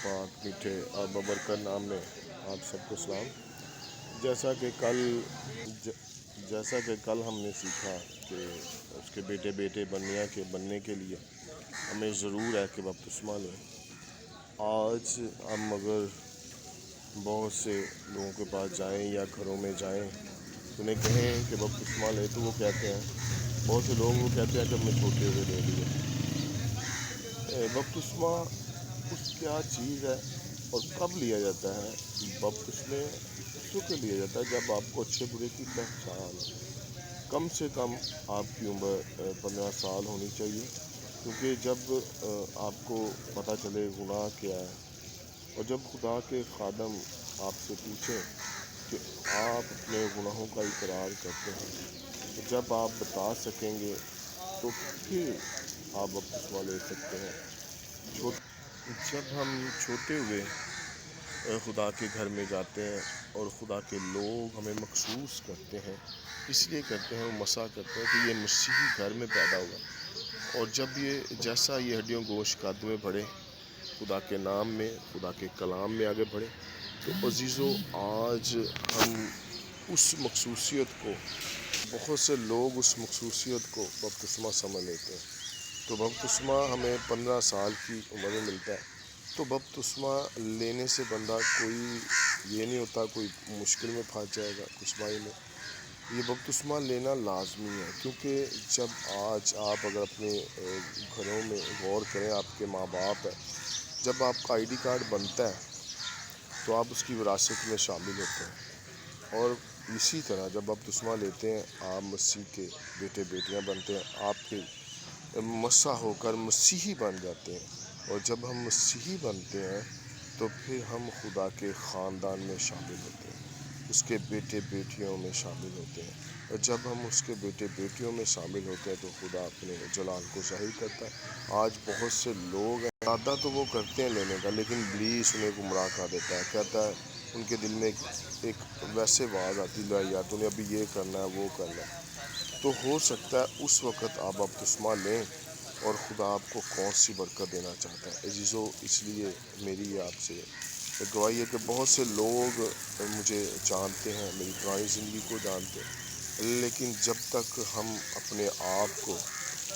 پاک میٹھے اور ببرکت نام میں آپ سب کو سلام۔ جیسا کہ کل ہم نے سیکھا کہ اس کے بیٹے بننے کے لیے ہمیں ضرور ہے کہ بپتسمہ لیں۔ آج ہم اگر بہت سے لوگوں کے پاس جائیں یا گھروں میں جائیں تو انہیں کہیں کہ بپتسمہ لیں تو وہ کہتے ہیں، بہت سے لوگ وہ کہتے ہیں کہ ہم نے چھوٹے ہوئے لے لیے۔ بپتسمہ کیا چیز ہے اور کب لیا جاتا ہے؟ بپتسمے اس وقت لیا جاتا ہے جب آپ کو اچھے برے کی پہچان، کم سے کم آپ کی عمر 15 سال ہونی چاہیے، کیونکہ جب آپ کو پتہ چلے گناہ کیا ہے اور جب خدا کے خادم آپ سے پوچھیں کہ آپ اپنے گناہوں کا اقرار کرتے ہیں، تو جب آپ بتا سکیں گے تو پھر آپ بپتسمہ لے سکتے ہیں۔ جب ہم چھوٹے ہوئے خدا کے گھر میں جاتے ہیں اور خدا کے لوگ ہمیں مخصوص کرتے ہیں، اس لیے کرتے ہیں، وہ مسا کرتے ہیں کہ یہ مسیحی گھر میں پیدا ہوا، اور جب جیسا یہ ہڈیوں گوشت قد میں بڑھے، خدا کے نام میں، خدا کے کلام میں آگے بڑھے، تو عزیزو آج ہم اس مخصوصیت کو، بہت سے لوگ اس مخصوصیت کو بپتسمہ سمجھ لیتے ہیں۔ تو بپتسمہ ہمیں 15 سال کی عمر میں ملتا ہے۔ تو بپتسمہ لینے سے بندہ کوئی یہ نہیں ہوتا کوئی مشکل میں پھنس جائے گا کچھ بھائی میں، یہ بپتسمہ لینا لازمی ہے، کیونکہ جب آج آپ اگر اپنے گھروں میں غور کریں، آپ کے ماں باپ ہیں، جب آپ کا ID کارڈ بنتا ہے تو آپ اس کی وراثت میں شامل ہوتے ہیں، اور اسی طرح جب بپتسمہ لیتے ہیں آپ مسیح کے بیٹیاں بنتے ہیں، آپ کے مسیح ہو کر مسیحی بن جاتے ہیں، اور جب ہم مسیحی بنتے ہیں تو پھر ہم خدا کے خاندان میں شامل ہوتے ہیں، اس کے بیٹیوں میں شامل ہوتے ہیں، اور جب ہم اس کے بیٹیوں میں شامل ہوتے ہیں تو خدا اپنے جلال کو ظاہر کرتا ہے۔ آج بہت سے لوگ ہیں، ارادہ تو وہ کرتے ہیں لینے کا، لیکن ابلیس انہیں گمراہ کر دیتا ہے، کہتا ہے ان کے دل میں ایک ویسے آواز آتی ہے، یار تو نے ابھی یہ کرنا ہے وہ کرنا ہے۔ تو ہو سکتا ہے اس وقت آپ بپتسمہ لیں اور خدا آپ کو کون سی برکت دینا چاہتا ہے۔ عزیزو، اس لیے میری آپ سے گواہی ہے کہ بہت سے لوگ مجھے جانتے ہیں، میری پرانی زندگی کو جانتے ہیں، لیکن جب تک ہم اپنے آپ کو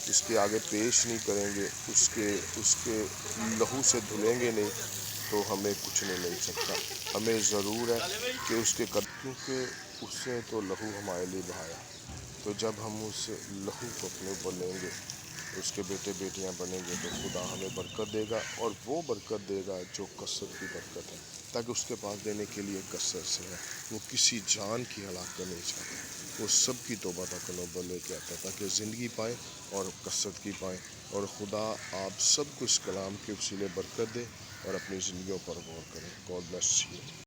اس کے آگے پیش نہیں کریں گے، اس کے لہو سے دھلیں گے نہیں، تو ہمیں کچھ نہیں مل سکتا۔ ہمیں ضرور ہے کہ اس کے کیونکہ اس نے تو لہو ہمارے لیے بہایا، تو جب ہم اس لہو کو اپنے اوپر لیں گے، اس کے بیٹیاں بنیں گے، تو خدا ہمیں برکت دے گا، اور وہ برکت دے گا جو کثرت کی برکت ہے، تاکہ اس کے پاس دینے کے لیے کثرت سے ہے۔ وہ کسی جان کی ہلاکت نہیں چاہتا، وہ سب کی توبہ تک نوبت لے کے آتا ہے، تاکہ زندگی پائیں اور کثرت کی پائیں۔ اور خدا آپ سب کو اس کلام کے وسیلے برکت دے اور اپنی زندگیوں پر غور کریں۔ God bless you.